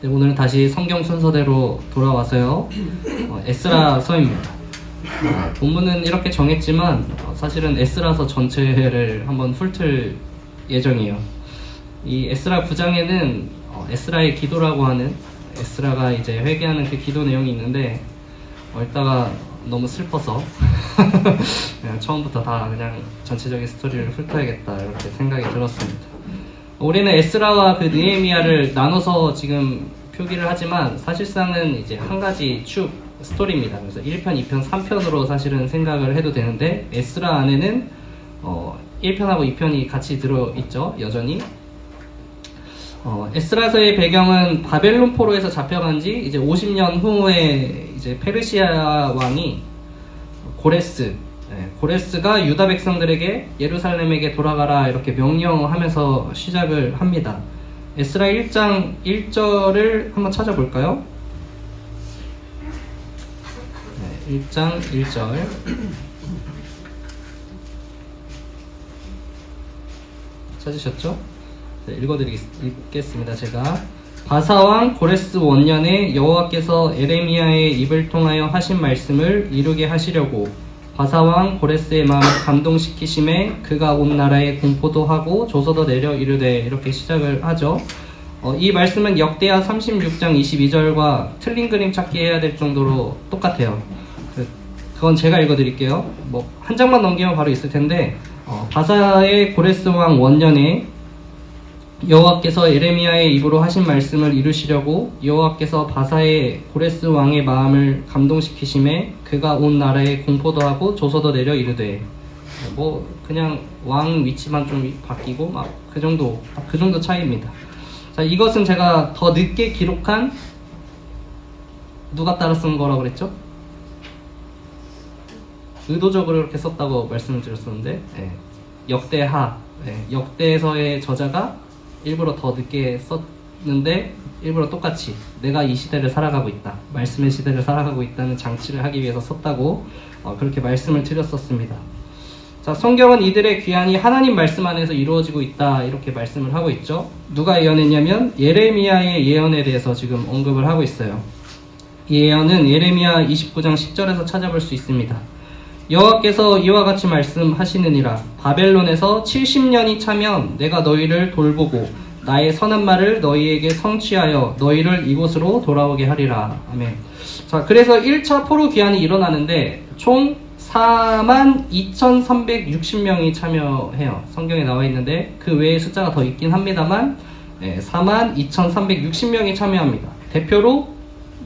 네, 오늘은 다시 성경 순서대로 돌아와서요. 에스라서입니다. 본문은 이렇게 정했지만 사실은 에스라서 전체를 한번 훑을 예정이에요. 이 에스라 9장에는 에스라의 기도라고 하는 에스라가 이제 회개하는 그 기도 내용이 있는데 읽다가 너무 슬퍼서 그냥 처음부터 다 그냥 전체적인 스토리를 훑어야겠다 이렇게 생각이 들었습니다. 올해는 에스라와 그 느헤미야를 나눠서 지금 표기를 하지만 사실상은 이제 한 가지 축 스토리입니다. 그래서 1편, 2편, 3편으로 사실은 생각을 해도 되는데 에스라 안에는 1편하고 2편이 같이 들어있죠. 여전히 에스라서의 배경은 바벨론 포로에서 잡혀간 지 이제 50년 후에 이제 페르시아 왕이 고레스가 유다 백성들에게 예루살렘에게 돌아가라 이렇게 명령하면서 시작을 합니다. 에스라 1장 1절을 한번 찾아볼까요? 1장 1절 찾으셨죠? 네, 읽겠습니다. 제가 바사왕 고레스 원년에 여호와께서 에레미야의 입을 통하여 하신 말씀을 이루게 하시려고 바사왕 고레스의 마음을 감동시키심에 그가 온 나라에 공포도 하고 조서도 내려 이르되 이렇게 시작을 하죠. 이 말씀은 역대하 36장 22절과 틀린 그림 찾기 해야 될 정도로 똑같아요. 그건 제가 읽어드릴게요. 한 장만 넘기면 바로 있을 텐데 바사의 고레스 왕 원년에 여호와께서 에레미야의 입으로 하신 말씀을 이루시려고 여호와께서 바사의 고레스 왕의 마음을 감동시키심에 그가 온 나라에 공포도 하고 조서도 내려 이르되 그냥 왕 위치만 좀 바뀌고 그 정도 차이입니다. 자, 이것은 제가 더 늦게 기록한 누가 따라 쓴 거라고 그랬죠? 의도적으로 이렇게 썼다고 말씀을 드렸었는데 역대하 역대서의 저자가 일부러 더 늦게 썼는데 일부러 똑같이 내가 이 시대를 살아가고 있다, 말씀의 시대를 살아가고 있다는 장치를 하기 위해서 썼다고 그렇게 말씀을 드렸었습니다. 자, 성경은 이들의 귀환이 하나님 말씀 안에서 이루어지고 있다 이렇게 말씀을 하고 있죠. 누가 예언했냐면 예레미야의 예언에 대해서 지금 언급을 하고 있어요. 이 예언은 예레미야 29장 10절에서 찾아볼 수 있습니다. 여호와께서 이와 같이 말씀하시느니라. 바벨론에서 70년이 차면 내가 너희를 돌보고 나의 선한 말을 너희에게 성취하여 너희를 이곳으로 돌아오게 하리라. 아멘. 자, 그래서 1차 포로 귀환이 일어나는데 총 42,360명이 참여해요. 성경에 나와 있는데 그 외에 숫자가 더 있긴 합니다만 42,360명이 참여합니다. 대표로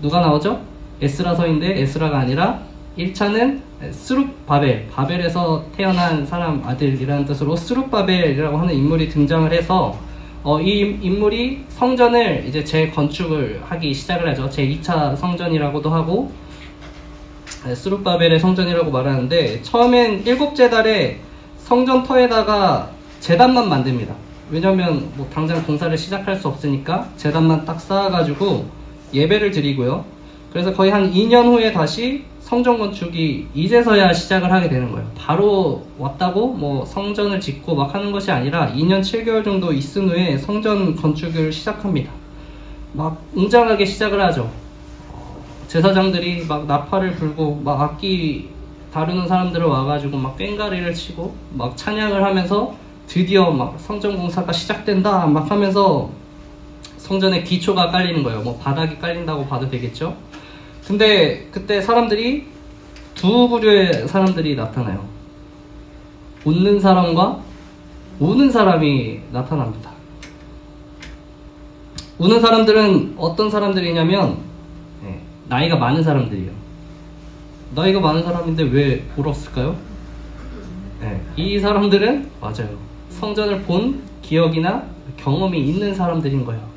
누가 나오죠? 에스라서인데 에스라가 아니라 1차는 바벨에서 태어난 사람 아들이라는 뜻으로 스룹바벨이라고 하는 인물이 등장을 해서 이 인물이 성전을 이제 재건축을 하기 시작을 하죠. 제2차 성전이라고도 하고 스룹바벨의 성전이라고 말하는데 처음엔 7째 달에 성전터에다가 제단만 만듭니다. 왜냐면 당장 공사를 시작할 수 없으니까 제단만 딱 쌓아가지고 예배를 드리고요. 그래서 거의 한 2년 후에 다시 성전 건축이 이제서야 시작을 하게 되는 거예요. 바로 왔다고 성전을 짓고 막 하는 것이 아니라 2년 7개월 정도 있은 후에 성전 건축을 시작합니다. 막 웅장하게 시작을 하죠. 제사장들이 막 나팔을 불고 막 악기 다루는 사람들을 와가지고 막 꽹과리를 치고 막 찬양을 하면서 드디어 막 성전 공사가 시작된다 막 하면서 성전에 기초가 깔리는 거예요. 바닥이 깔린다고 봐도 되겠죠. 근데 그때 사람들이 두 부류의 사람들이 나타나요. 웃는 사람과 우는 사람이 나타납니다. 우는 사람들은 어떤 사람들이냐면 나이가 많은 사람들이에요. 나이가 많은 사람인데 왜 울었을까요? 이 사람들은 맞아요. 성전을 본 기억이나 경험이 있는 사람들인 거예요.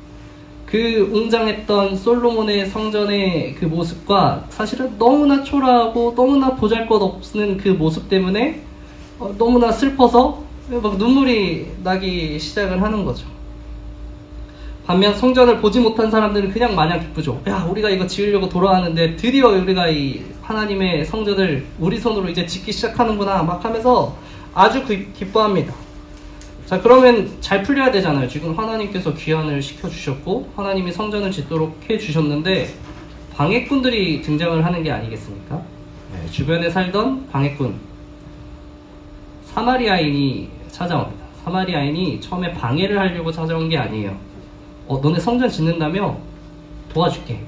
그 웅장했던 솔로몬의 성전의 그 모습과 사실은 너무나 초라하고 너무나 보잘것없는 그 모습 때문에 너무나 슬퍼서 막 눈물이 나기 시작을 하는 거죠. 반면 성전을 보지 못한 사람들은 그냥 마냥 기쁘죠. 야, 우리가 이거 지으려고 돌아왔는데 드디어 우리가 이 하나님의 성전을 우리 손으로 이제 짓기 시작하는구나 막 하면서 아주 기뻐합니다. 자, 그러면 잘 풀려야 되잖아요. 지금 하나님께서 귀환을 시켜주셨고 하나님이 성전을 짓도록 해주셨는데 방해꾼들이 등장을 하는 게 아니겠습니까? 네, 주변에 살던 방해꾼 사마리아인이 찾아옵니다. 사마리아인이 처음에 방해를 하려고 찾아온 게 아니에요. 너네 성전 짓는다며? 도와줄게.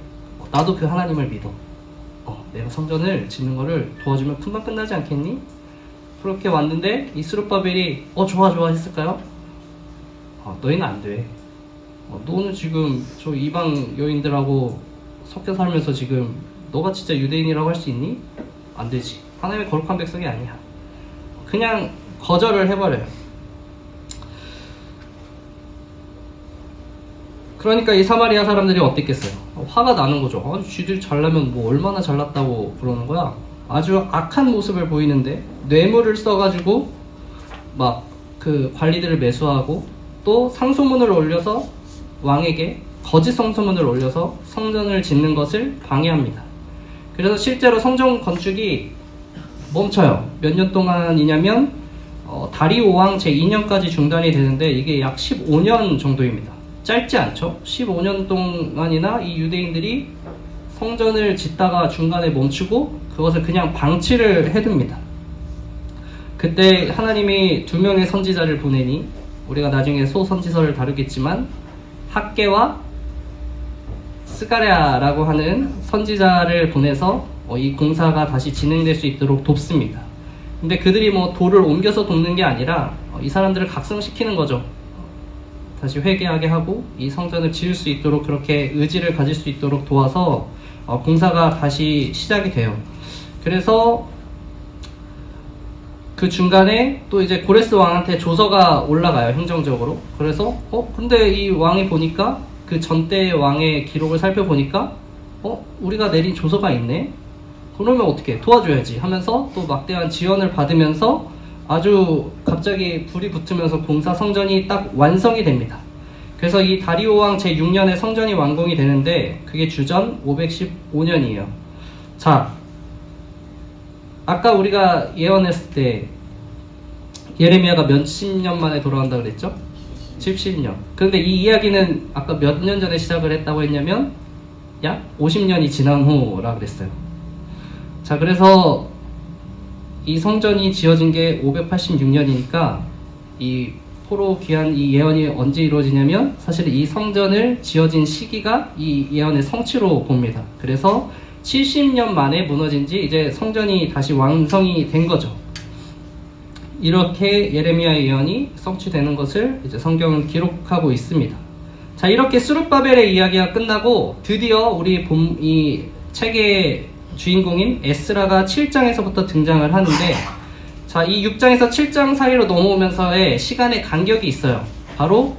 나도 그 하나님을 믿어. 내가 성전을 짓는 거를 도와주면 금방 끝나지 않겠니? 그렇게 왔는데 이 스룹바벨이 좋아 했을까요? 너희는 안 돼. 너는 지금 저 이방 여인들하고 섞여 살면서 지금 너가 진짜 유대인이라고 할 수 있니? 안 되지. 하나님의 거룩한 백성이 아니야. 그냥 거절을 해버려요. 그러니까 이 사마리아 사람들이 어땠겠어요? 화가 나는 거죠. 쥐들 잘나면 뭐 얼마나 잘났다고 그러는 거야? 아주 악한 모습을 보이는데 뇌물을 써가지고 막 그 관리들을 매수하고 또 상소문을 올려서 왕에게 거짓 상소문을 올려서 성전을 짓는 것을 방해합니다. 그래서 실제로 성전 건축이 멈춰요. 몇 년 동안이냐면 다리오 왕 제2년까지 중단이 되는데 이게 약 15년 정도입니다. 짧지 않죠? 15년 동안이나 이 유대인들이 성전을 짓다가 중간에 멈추고 그것을 그냥 방치를 해둡니다. 그때 하나님이 2명의 선지자를 보내니 우리가 나중에 소선지서를 다루겠지만 학개와 스가랴라고 하는 선지자를 보내서 이 공사가 다시 진행될 수 있도록 돕습니다. 근데 그들이 뭐 돌을 옮겨서 돕는 게 아니라 이 사람들을 각성시키는 거죠. 다시 회개하게 하고 이 성전을 지을 수 있도록 그렇게 의지를 가질 수 있도록 도와서 공사가 다시 시작이 돼요. 그래서 그 중간에 또 이제 고레스 왕한테 조서가 올라가요, 행정적으로. 그래서 근데 이 왕이 보니까 그 전때 왕의 기록을 살펴보니까 우리가 내린 조서가 있네? 그러면 어떻게 도와줘야지 하면서 또 막대한 지원을 받으면서 아주 갑자기 불이 붙으면서 공사 성전이 딱 완성이 됩니다. 그래서 이 다리오 왕 제6년에 성전이 완공이 되는데 그게 주전 515년이에요. 자, 아까 우리가 예언했을 때 예레미야가 몇십 년 만에 돌아간다고 그랬죠? 70년. 그런데 이 이야기는 아까 몇 년 전에 시작을 했다고 했냐면 약 50년이 지난 후라 그랬어요. 자, 그래서 이 성전이 지어진 게 586년이니까 이 포로 귀환 이 예언이 언제 이루어지냐면 사실 이 성전을 지어진 시기가 이 예언의 성취로 봅니다. 그래서 70년 만에 무너진 지 이제 성전이 다시 완성이 된 거죠. 이렇게 예레미야의 예언이 성취되는 것을 이제 성경은 기록하고 있습니다. 자, 이렇게 스룹바벨의 이야기가 끝나고 드디어 우리 이 책의 주인공인 에스라가 7장에서부터 등장을 하는데, 자, 이 6장에서 7장 사이로 넘어오면서의 시간의 간격이 있어요. 바로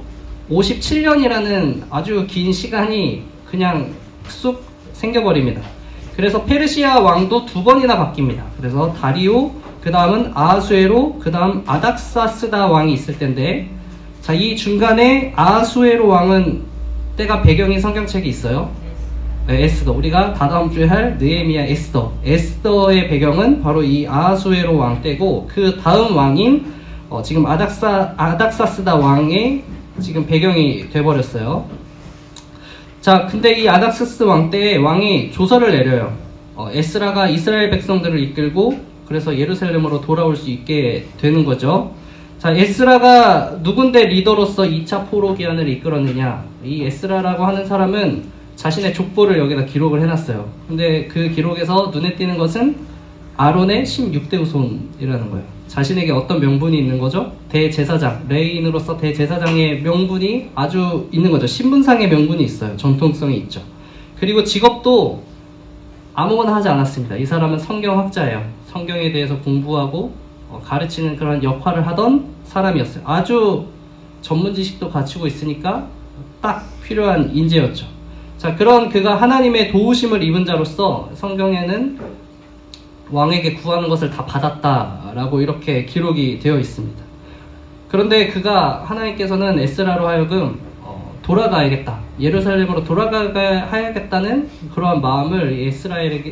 57년이라는 아주 긴 시간이 그냥 쑥 생겨버립니다. 그래서 페르시아 왕도 2번이나 바뀝니다. 그래서 다리오, 그 다음은 아하수에로, 그 다음 아닥사스다 왕이 있을 텐데, 자, 이 중간에 아하수에로 왕은 때가 배경인 성경책이 있어요. 네, 에스더. 우리가 다다음 주에 할 느헤미야 에스더의 배경은 바로 이 아하수에로 왕 때고, 그 다음 왕인 지금 아닥사스다 왕의 지금 배경이 돼버렸어요. 자, 근데 이 아닥사스 왕 때 왕이 조서를 내려요. 에스라가 이스라엘 백성들을 이끌고 그래서 예루살렘으로 돌아올 수 있게 되는 거죠. 자, 에스라가 누군데 리더로서 2차 포로 기한을 이끌었느냐? 이 에스라라고 하는 사람은 자신의 족보를 여기다 기록을 해놨어요. 근데 그 기록에서 눈에 띄는 것은 아론의 16대 후손이라는 거예요. 자신에게 어떤 명분이 있는 거죠? 대제사장, 레인으로서 대제사장의 명분이 아주 있는 거죠. 신분상의 명분이 있어요. 전통성이 있죠. 그리고 직업도 아무거나 하지 않았습니다. 이 사람은 성경학자예요. 성경에 대해서 공부하고 가르치는 그런 역할을 하던 사람이었어요. 아주 전문 지식도 갖추고 있으니까 딱 필요한 인재였죠. 자, 그런 그가 하나님의 도우심을 입은 자로서 성경에는 왕에게 구하는 것을 다 받았다라고 이렇게 기록이 되어 있습니다. 그런데 그가 하나님께서는 에스라로 하여금 돌아가야겠다, 예루살렘으로 돌아가야겠다는 그러한 마음을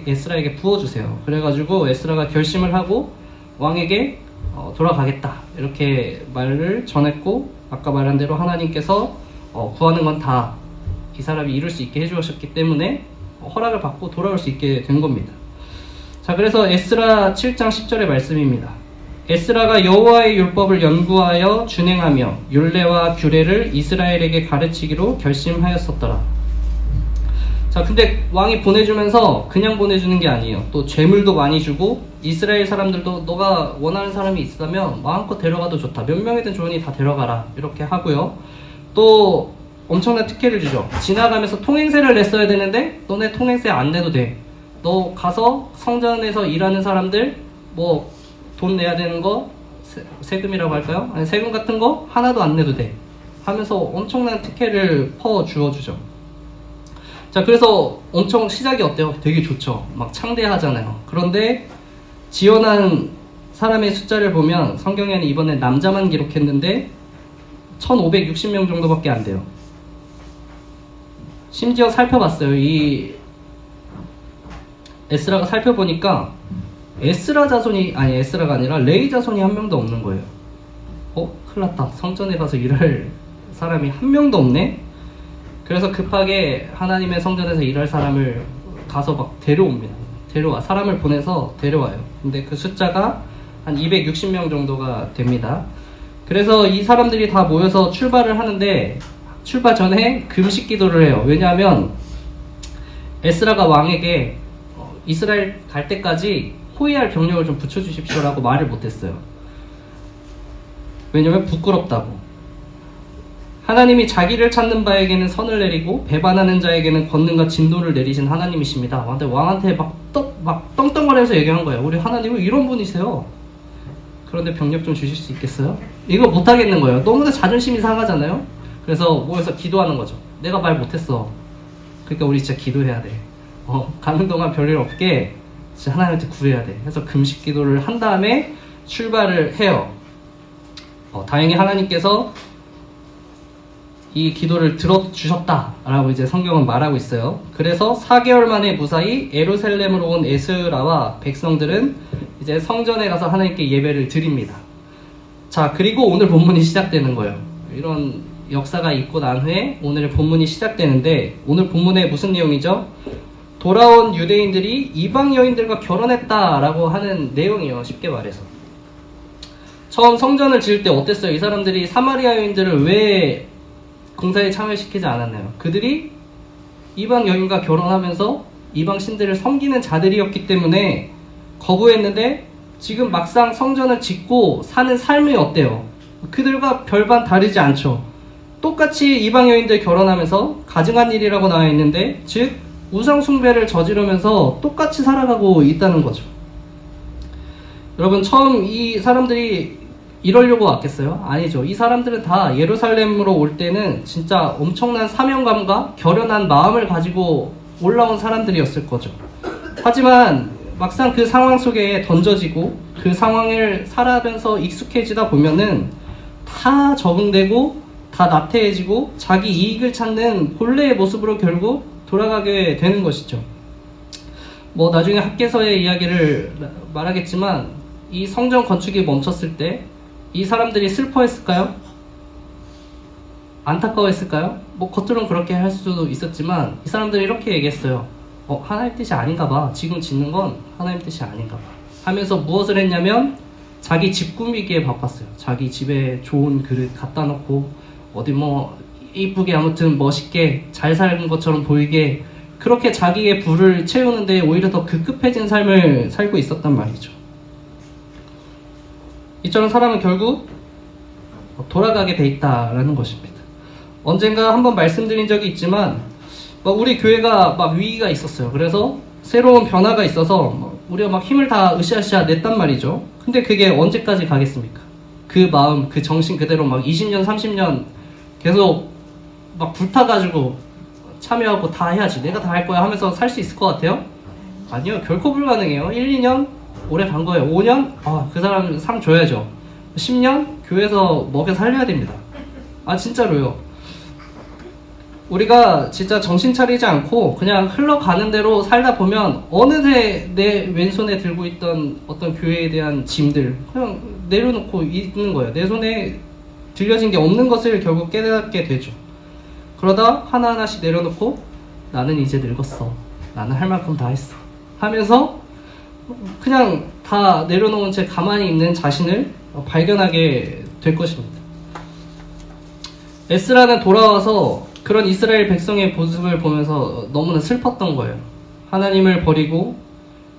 에스라에게 부어주세요. 그래가지고 에스라가 결심을 하고 왕에게 돌아가겠다 이렇게 말을 전했고, 아까 말한 대로 하나님께서 구하는 건 다 이 사람이 이룰 수 있게 해주셨기 때문에 허락을 받고 돌아올 수 있게 된 겁니다. 자, 그래서 에스라 7장 10절의 말씀입니다. 에스라가 여호와의 율법을 연구하여 준행하며 율례와 규례를 이스라엘에게 가르치기로 결심하였었더라. 자, 근데 왕이 보내주면서 그냥 보내주는 게 아니에요. 또 죄물도 많이 주고, 이스라엘 사람들도 너가 원하는 사람이 있다면 마음껏 데려가도 좋다, 몇 명이든 좋으니 다 데려가라, 이렇게 하고요. 또 엄청난 특혜를 주죠. 지나가면서 통행세를 냈어야 되는데 너네 통행세 안 내도 돼. 너 가서 성전에서 일하는 사람들 뭐 돈 내야 되는 거, 세금이라고 할까요? 아니, 세금 같은 거 하나도 안 내도 돼 하면서 엄청난 특혜를 퍼 주어주죠. 자, 그래서 엄청 시작이 어때요? 되게 좋죠. 막 창대하잖아요. 그런데 지원한 사람의 숫자를 보면 성경에는 이번에 남자만 기록했는데 1560명 정도밖에 안 돼요. 심지어 살펴봤어요. 이 에스라가 살펴보니까 에스라가 아니라 레위 자손이 한 명도 없는 거예요. 큰일 났다. 성전에 가서 일할 사람이 한 명도 없네? 그래서 급하게 하나님의 성전에서 일할 사람을 가서 막 데려옵니다. 사람을 보내서 데려와요. 근데 그 숫자가 한 260명 정도가 됩니다. 그래서 이 사람들이 다 모여서 출발을 하는데, 출발 전에 금식 기도를 해요. 왜냐하면 에스라가 왕에게 이스라엘 갈 때까지 호위할 병력을 좀 붙여주십시오라고 말을 못했어요. 왜냐면 부끄럽다고. 하나님이 자기를 찾는 바에게는 선을 내리고 배반하는 자에게는 권능과 진노를 내리신 하나님이십니다. 근데 왕한테 막 떵떵거려서 얘기한 거예요. 우리 하나님은 이런 분이세요. 그런데 병력 좀 주실 수 있겠어요? 이거 못하겠는 거예요. 너무나 자존심이 상하잖아요. 그래서 모여서 기도하는 거죠. 내가 말 못했어. 그러니까 우리 진짜 기도해야 돼. 가는 동안 별일 없게 진짜 하나님한테 구해야 돼. 그래서 금식 기도를 한 다음에 출발을 해요. 다행히 하나님께서 이 기도를 들어주셨다라고 이제 성경은 말하고 있어요. 그래서 4개월 만에 무사히 예루살렘으로 온 에스라와 백성들은 이제 성전에 가서 하나님께 예배를 드립니다. 자, 그리고 오늘 본문이 시작되는 거예요. 이런 역사가 있고 난 후에 오늘의 본문이 시작되는데, 오늘 본문에 무슨 내용이죠? 돌아온 유대인들이 이방 여인들과 결혼했다라고 하는 내용이에요. 쉽게 말해서. 처음 성전을 지을 때 어땠어요? 이 사람들이 사마리아 여인들을 왜 공사에 참여시키지 않았나요? 그들이 이방 여인과 결혼하면서 이방 신들을 섬기는 자들이었기 때문에 거부했는데, 지금 막상 성전을 짓고 사는 삶이 어때요? 그들과 별반 다르지 않죠. 똑같이 이방 여인들 결혼하면서 가증한 일이라고 나와 있는데, 즉 우상 숭배를 저지르면서 똑같이 살아가고 있다는 거죠. 여러분, 처음 이 사람들이 이러려고 왔겠어요? 아니죠. 이 사람들은 다 예루살렘으로 올 때는 진짜 엄청난 사명감과 결연한 마음을 가지고 올라온 사람들이었을 거죠. 하지만 막상 그 상황 속에 던져지고 그 상황을 살아가면서 익숙해지다 보면은 다 적응되고 다 나태해지고 자기 이익을 찾는 본래의 모습으로 결국 돌아가게 되는 것이죠. 뭐 나중에 학개서의 이야기를 말하겠지만, 이 성전 건축이 멈췄을 때 이 사람들이 슬퍼했을까요? 안타까워했을까요? 뭐 겉으로는 그렇게 할 수도 있었지만, 이 사람들이 이렇게 얘기했어요. 하나님 뜻이 아닌가 봐. 지금 짓는 건 하나님 뜻이 아닌가 봐 하면서 무엇을 했냐면 자기 집 꾸미기에 바빴어요. 자기 집에 좋은 그릇 갖다 놓고 어디 뭐 이쁘게 아무튼 멋있게 잘 사는 것처럼 보이게, 그렇게 자기의 부를 채우는데 오히려 더 급급해진 삶을 살고 있었단 말이죠. 이처럼 사람은 결국 돌아가게 돼 있다라는 것입니다. 언젠가 한번 말씀드린 적이 있지만, 우리 교회가 막 위기가 있었어요. 그래서 새로운 변화가 있어서 우리가 막 힘을 다 으쌰으쌰 냈단 말이죠. 근데 그게 언제까지 가겠습니까? 그 마음, 그 정신 그대로 막 20년, 30년 계속 막 불타가지고 참여하고 다 해야지, 내가 다 할 거야 하면서 살 수 있을 것 같아요? 아니요, 결코 불가능해요. 1, 2년 오래 간 거예요. 5년? 그 사람 상 줘야죠. 10년? 교회에서 먹여 살려야 됩니다. 진짜로요. 우리가 진짜 정신 차리지 않고 그냥 흘러가는 대로 살다 보면 어느새 내 왼손에 들고 있던 어떤 교회에 대한 짐들 그냥 내려놓고 있는 거예요. 내 손에 들려진 게 없는 것을 결국 깨닫게 되죠. 그러다 하나하나씩 내려놓고 나는 이제 늙었어. 나는 할 만큼 다 했어. 하면서 그냥 다 내려놓은 채 가만히 있는 자신을 발견하게 될 것입니다. 에스라는 돌아와서 그런 이스라엘 백성의 모습을 보면서 너무나 슬펐던 거예요. 하나님을 버리고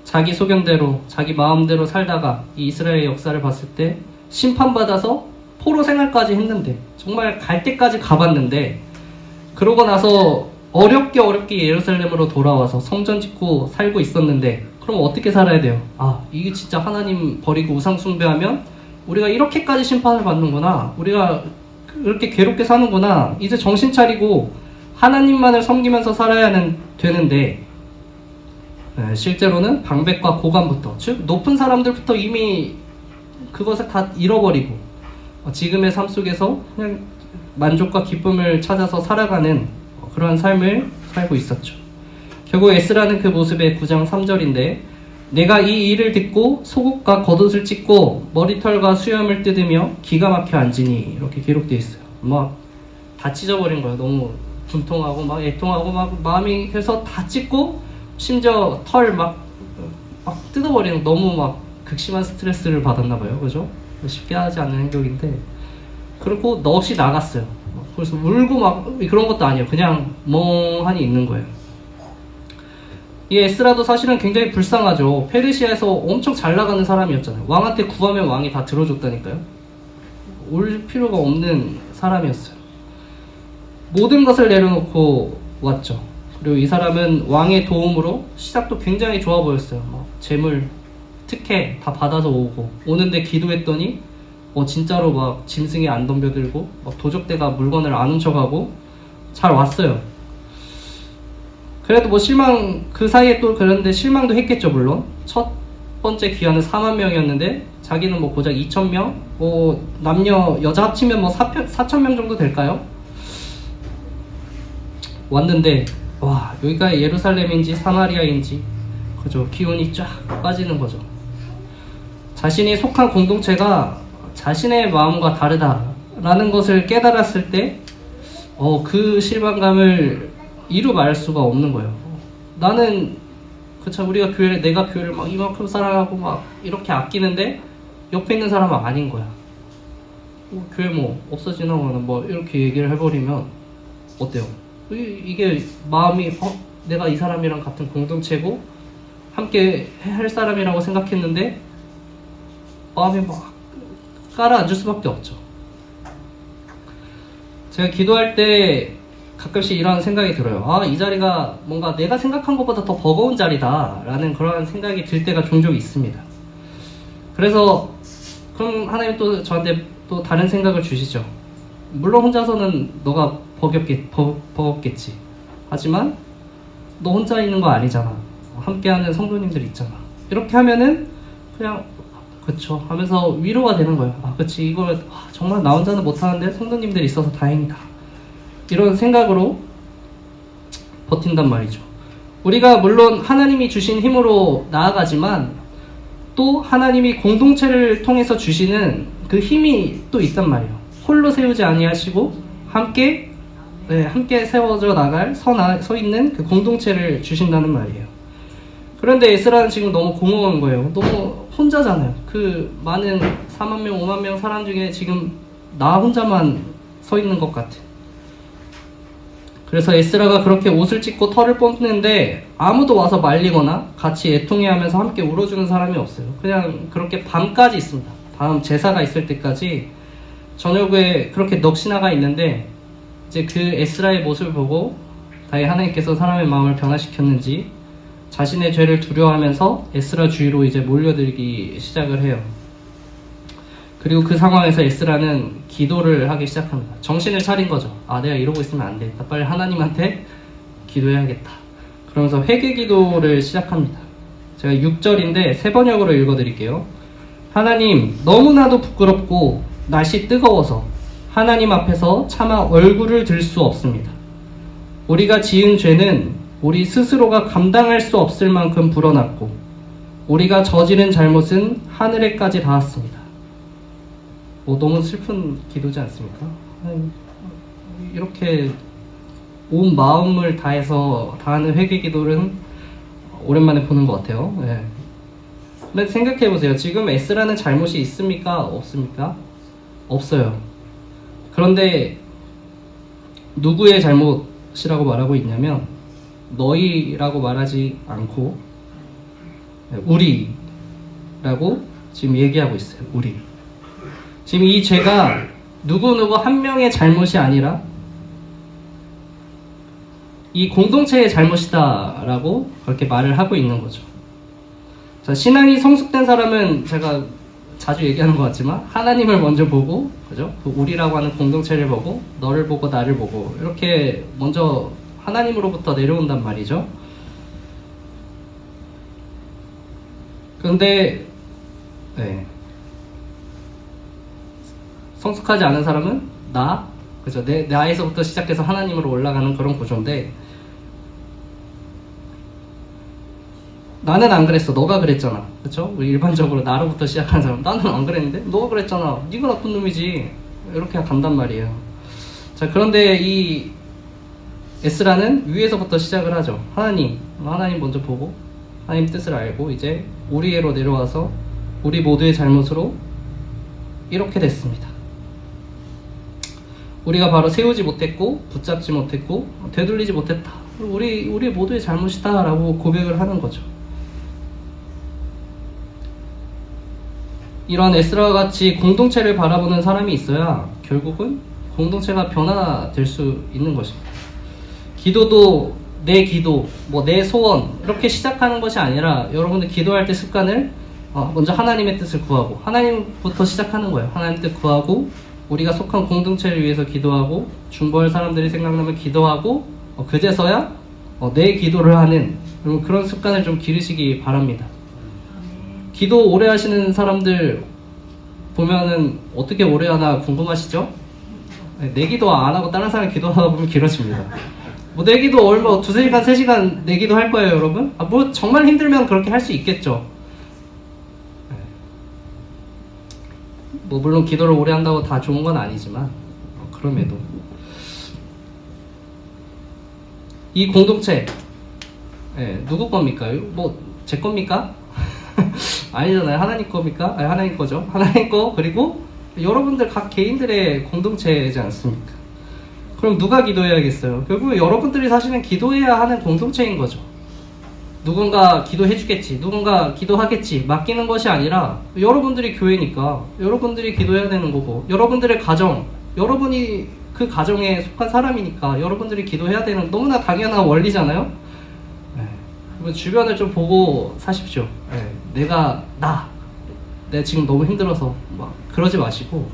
자기 소견대로 자기 마음대로 살다가 이 이스라엘 역사를 봤을 때 심판받아서 포로 생활까지 했는데 정말 갈 때까지 가봤는데 그러고 나서 어렵게 예루살렘으로 돌아와서 성전 짓고 살고 있었는데 그럼 어떻게 살아야 돼요? 아, 이게 진짜 하나님 버리고 우상 숭배하면 우리가 이렇게까지 심판을 받는구나. 우리가 그렇게 괴롭게 사는구나. 이제 정신 차리고 하나님만을 섬기면서 살아야 되는데 실제로는 방백과 고관부터 즉 높은 사람들부터 이미 그것을 다 잃어버리고 지금의 삶 속에서 그냥 만족과 기쁨을 찾아서 살아가는 그러한 삶을 살고 있었죠. 결국 에스라는 그 모습의 9장 3절인데 내가 이 일을 듣고 속옷과 겉옷을 찢고 머리털과 수염을 뜯으며 기가 막혀 앉으니 이렇게 기록되어 있어요. 막 다 찢어버린 거예요. 너무 분통하고 막 애통하고 막 마음이 그래서 다 찢고 심지어 털 막 뜯어버리는 너무 막 극심한 스트레스를 받았나 봐요. 그죠? 쉽게 하지 않는 행동인데 그리고 넋이 나갔어요. 그래서 울고 막 그런 것도 아니에요. 그냥 멍하니 있는 거예요. 이 에스라도 사실은 굉장히 불쌍하죠. 페르시아에서 엄청 잘 나가는 사람이었잖아요. 왕한테 구하면 왕이 다 들어줬다니까요. 올 필요가 없는 사람이었어요. 모든 것을 내려놓고 왔죠. 그리고 이 사람은 왕의 도움으로 시작도 굉장히 좋아 보였어요. 재물, 특혜 다 받아서 오는데 기도했더니 진짜로 막 짐승이 안 덤벼들고 도적대가 물건을 안 훔쳐가고 잘 왔어요. 그래도 그 사이에 또 그런데 실망도 했겠죠. 물론 첫 번째 귀환은 4만 명이었는데 자기는 고작 2,000명 남녀 여자 합치면 4,000명 정도 될까요? 왔는데 와, 여기가 예루살렘인지 사마리아인지 그죠, 기운이 쫙 빠지는 거죠. 자신이 속한 공동체가 자신의 마음과 다르다라는 것을 깨달았을 때 그 실망감을 이루 말할 수가 없는 거예요. 나는 내가 교회를 막 이만큼 사랑하고 막 이렇게 아끼는데 옆에 있는 사람은 아닌 거야. 교회 없어지나 이렇게 얘기를 해버리면 어때요? 이게 마음이 내가 이 사람이랑 같은 공동체고 함께 할 사람이라고 생각했는데 마음이 막 깔아앉을 수밖에 없죠. 제가 기도할 때 가끔씩 이런 생각이 들어요. 이 자리가 뭔가 내가 생각한 것보다 더 버거운 자리다 라는 그런 생각이 들 때가 종종 있습니다. 그래서 그럼 하나님 또 저한테 또 다른 생각을 주시죠. 물론 혼자서는 너가 버겁겠지. 하지만 너 혼자 있는 거 아니잖아. 함께하는 성도님들 있잖아. 이렇게 하면은 그냥 그쵸 하면서 위로가 되는 거예요. 그치, 이걸 정말 나 혼자는 못하는데 성도님들이 있어서 다행이다. 이런 생각으로 버틴단 말이죠. 우리가 물론 하나님이 주신 힘으로 나아가지만 또 하나님이 공동체를 통해서 주시는 그 힘이 또 있단 말이에요. 홀로 세우지 아니하시고 함께 세워져 나갈 서 있는 그 공동체를 주신다는 말이에요. 그런데 에스라는 지금 너무 공허한 거예요. 너무 혼자잖아요. 그 많은 4만 명, 5만 명 사람 중에 지금 나 혼자만 서 있는 것 같아. 그래서 에스라가 그렇게 옷을 찢고 털을 뽑는데 아무도 와서 말리거나 같이 애통해하면서 함께 울어주는 사람이 없어요. 그냥 그렇게 밤까지 있습니다. 다음 제사가 있을 때까지 저녁에 그렇게 넋이나가 있는데 이제 그 에스라의 모습을 보고 다시 하나님께서 사람의 마음을 변화시켰는지 자신의 죄를 두려워하면서 에스라 주위로 이제 몰려들기 시작을 해요. 그리고 그 상황에서 에스라는 기도를 하기 시작합니다. 정신을 차린 거죠. 내가 이러고 있으면 안 되겠다. 빨리 하나님한테 기도해야겠다. 그러면서 회개 기도를 시작합니다. 제가 6절인데 세 번역으로 읽어드릴게요. 하나님, 너무나도 부끄럽고 날씨 뜨거워서 하나님 앞에서 차마 얼굴을 들 수 없습니다. 우리가 지은 죄는 우리 스스로가 감당할 수 없을 만큼 불어났고 우리가 저지른 잘못은 하늘에까지 닿았습니다. 너무 슬픈 기도지 않습니까? 이렇게 온 마음을 다해서 다하는 회개 기도는 오랜만에 보는 것 같아요. 네. 근데 생각해보세요. 지금 S라는 잘못이 있습니까? 없습니까? 없어요. 그런데 누구의 잘못이라고 말하고 있냐면 너희라고 말하지 않고 우리라고 지금 얘기하고 있어요. 우리. 지금 이 죄가 누구누구 한 명의 잘못이 아니라 이 공동체의 잘못이다 라고 그렇게 말을 하고 있는 거죠. 자, 신앙이 성숙된 사람은 제가 자주 얘기하는 것 같지만 하나님을 먼저 보고, 그죠? 그 우리라고 하는 공동체를 보고 너를 보고 나를 보고 이렇게 먼저 하나님으로부터 내려온단 말이죠. 그런데 성숙하지 않은 사람은 그죠? 나에서부터 시작해서 하나님으로 올라가는 그런 구조인데, 나는 안 그랬어. 너가 그랬잖아. 그쵸? 우리 일반적으로 나로부터 시작하는 사람. 나는 안 그랬는데? 너가 그랬잖아. 네가 나쁜 놈이지. 이렇게 간단 말이에요. 자, 그런데 이 S라는 위에서부터 시작을 하죠. 하나님 먼저 보고 하나님 뜻을 알고 이제 우리애로 내려와서 우리 모두의 잘못으로 이렇게 됐습니다. 우리가 바로 세우지 못했고 붙잡지 못했고 되돌리지 못했다. 우리 모두의 잘못이다 라고 고백을 하는 거죠. 이런 에스라와 같이 공동체를 바라보는 사람이 있어야 결국은 공동체가 변화될 수 있는 것입니다. 기도도 내 기도, 내 소원 이렇게 시작하는 것이 아니라 여러분들 기도할 때 습관을 먼저 하나님의 뜻을 구하고 하나님부터 시작하는 거예요. 하나님 뜻 구하고 우리가 속한 공동체를 위해서 기도하고 중보할 사람들이 생각나면 기도하고 그제서야 내 기도를 하는 그런 습관을 좀 기르시기 바랍니다. 기도 오래 하시는 사람들 보면은 어떻게 오래 하나 궁금하시죠? 내 기도 안 하고 다른 사람 기도하다 보면 길어집니다. 내 기도 얼마 2-3시간 3시간 내 기도 할 거예요, 여러분? 정말 힘들면 그렇게 할 수 있겠죠. 물론 기도를 오래 한다고 다 좋은 건 아니지만 그럼에도 이 공동체 누구 겁니까? 제 겁니까? 아니잖아요. 하나님 겁니까? 아니, 하나님 거죠. 하나님 거. 그리고 여러분들 각 개인들의 공동체이지 않습니까? 그럼 누가 기도해야겠어요? 결국 여러분들이 사실은 기도해야 하는 공동체인 거죠. 누군가 기도해주겠지, 누군가 기도하겠지 맡기는 것이 아니라 여러분들이 교회니까 여러분들이 기도해야 되는 거고, 여러분들의 가정, 여러분이 그 가정에 속한 사람이니까 여러분들이 기도해야 되는 너무나 당연한 원리잖아요. 주변을 좀 보고 사십시오. 내가 지금 너무 힘들어서 그러지 마시고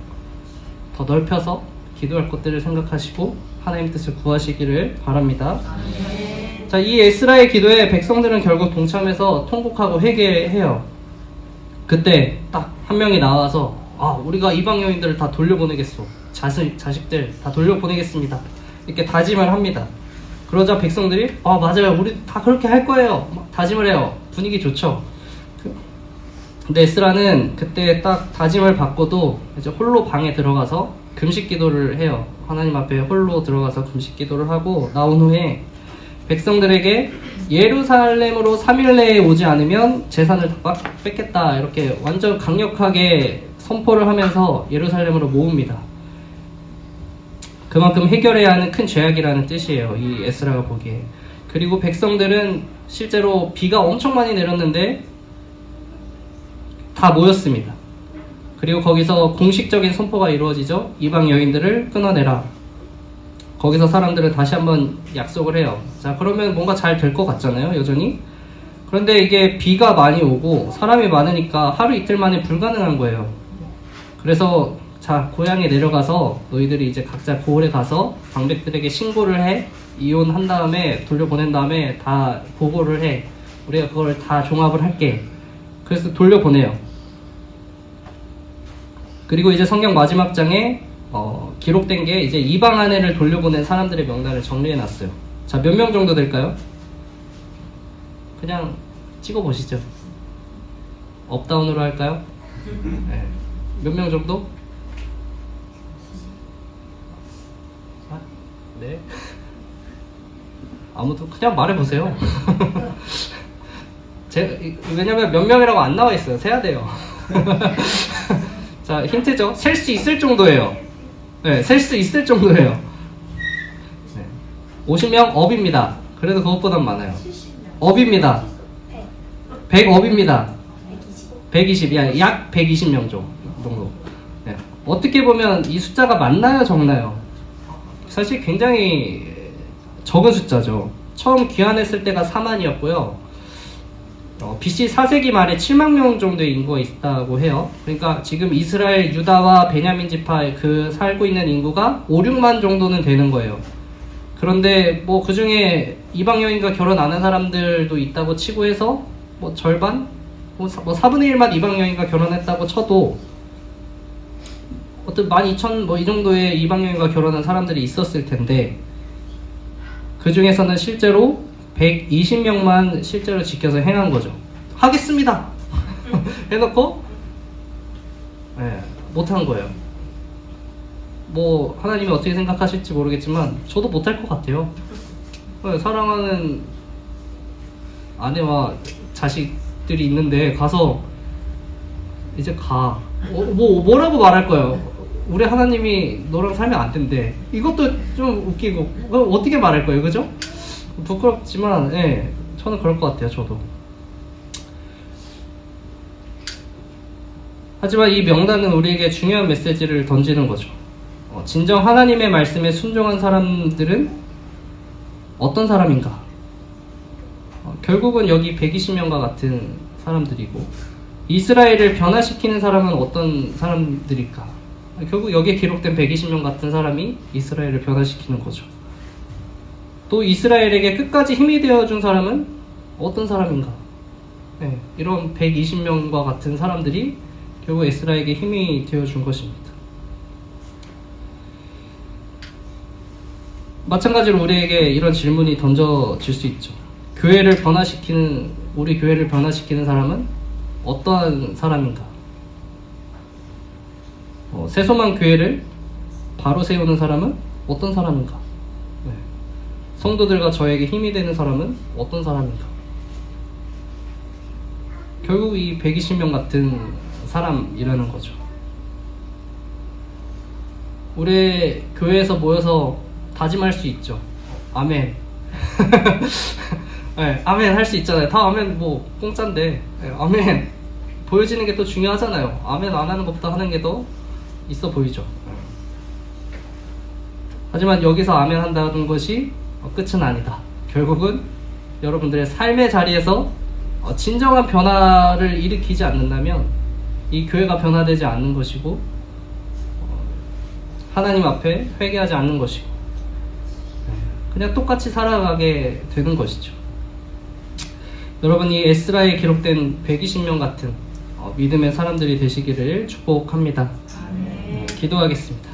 더 넓혀서 기도할 것들을 생각하시고 하나님 뜻을 구하시기를 바랍니다. 자, 이 에스라의 기도에 백성들은 결국 동참해서 통곡하고 회개해요. 그때 딱 한 명이 나와서 우리가 이방 여인들을 다 돌려보내겠소. 자식들 다 돌려보내겠습니다. 이렇게 다짐을 합니다. 그러자 백성들이 맞아요. 우리 다 그렇게 할 거예요. 다짐을 해요. 분위기 좋죠. 근데 에스라는 그때 딱 다짐을 받고도 이제 홀로 방에 들어가서 금식 기도를 해요. 하나님 앞에 홀로 들어가서 금식 기도를 하고 나온 후에 백성들에게 예루살렘으로 3일 내에 오지 않으면 재산을 다 뺏겠다 이렇게 완전 강력하게 선포를 하면서 예루살렘으로 모읍니다. 그만큼 해결해야 하는 큰 죄악이라는 뜻이에요, 이 에스라가 보기에. 그리고 백성들은 실제로 비가 엄청 많이 내렸는데 다 모였습니다. 그리고 거기서 공식적인 선포가 이루어지죠. 이방 여인들을 끊어내라. 거기서 사람들은 다시 한번 약속을 해요. 자, 그러면 뭔가 잘 될 것 같잖아요, 여전히. 그런데 이게 비가 많이 오고 사람이 많으니까 하루 이틀 만에 불가능한 거예요. 그래서 자, 고향에 내려가서 너희들이 이제 각자 고을에 가서 방백들에게 신고를 해. 이혼한 다음에 돌려보낸 다음에 다 보고를 해. 우리가 그걸 다 종합을 할게. 그래서 돌려보내요. 그리고 이제 성경 마지막 장에 기록된 게 이제 이방 아내를 돌려보낸 사람들의 명단을 정리해 놨어요. 자, 몇 명 정도 될까요? 그냥 찍어보시죠. 업다운으로 할까요? 네. 몇 명 정도? 네. 아무도 그냥 말해보세요. 왜냐면 몇 명이라고 안 나와 있어요. 세야 돼요. 자, 힌트죠. 셀 수 있을 정도예요. 네, 셀 수 있을 정도예요. 네. 50명 업입니다. 그래도 그것보단 많아요. 업입니다. 100업입니다. 120, 약 120명 정도. 네. 어떻게 보면 이 숫자가 많나요, 적나요? 사실 굉장히 적은 숫자죠. 처음 귀환했을 때가 4만이었고요. BC 4세기 말에 7만 명 정도의 인구가 있다고 해요. 그러니까 지금 이스라엘, 유다와 베냐민 지파에 살고 있는 인구가 5, 6만 정도는 되는 거예요. 그런데 뭐 그 중에 이방 여인과 결혼 안 한 사람들도 있다고 치고 해서 뭐 절반? 뭐 4분의 1만 이방 여인과 결혼했다고 쳐도 어떤 12,000 뭐 이 정도의 이방 여인과 결혼한 사람들이 있었을 텐데 그 중에서는 실제로 120명만 실제로 지켜서 행한 거죠. 하겠습니다! 해놓고 네, 못한 거예요. 뭐 하나님이 어떻게 생각하실지 모르겠지만 저도 못할 것 같아요. 사랑하는 아내와 자식들이 있는데 가서 이제 가. 뭐라고 말할 거예요? 우리 하나님이 너랑 살면 안 된대. 이것도 좀 웃기고 어떻게 말할 거예요, 그죠? 부끄럽지만 예, 저는 그럴 것 같아요. 저도. 하지만 이 명단은 우리에게 중요한 메시지를 던지는 거죠. 진정 하나님의 말씀에 순종한 사람들은 어떤 사람인가? 결국은 여기 120명과 같은 사람들이고 이스라엘을 변화시키는 사람은 어떤 사람들일까? 결국 여기에 기록된 120명 같은 사람이 이스라엘을 변화시키는 거죠. 또 이스라엘에게 끝까지 힘이 되어준 사람은 어떤 사람인가? 네, 이런 120명과 같은 사람들이 결국 에스라에게 힘이 되어준 것입니다. 마찬가지로 우리에게 이런 질문이 던져질 수 있죠. 우리 교회를 변화시키는 사람은 어떠한 사람인가? 세소만 교회를 바로 세우는 사람은 어떤 사람인가? 네. 성도들과 저에게 힘이 되는 사람은 어떤 사람인가? 결국 이 120명 같은 사람이라는 거죠. 우리 교회에서 모여서 다짐할 수 있죠. 아멘. 네, 아멘 할 수 있잖아요. 다 아멘 뭐 공짜인데 네, 아멘 보여지는 게 또 중요하잖아요. 아멘 안 하는 것보다 하는 게 더 있어 보이죠. 하지만 여기서 아멘 한다는 것이 끝은 아니다. 결국은 여러분들의 삶의 자리에서 진정한 변화를 일으키지 않는다면 이 교회가 변화되지 않는 것이고 하나님 앞에 회개하지 않는 것이고 그냥 똑같이 살아가게 되는 것이죠. 여러분, 이 에스라에 기록된 120명 같은 믿음의 사람들이 되시기를 축복합니다. 기도하겠습니다.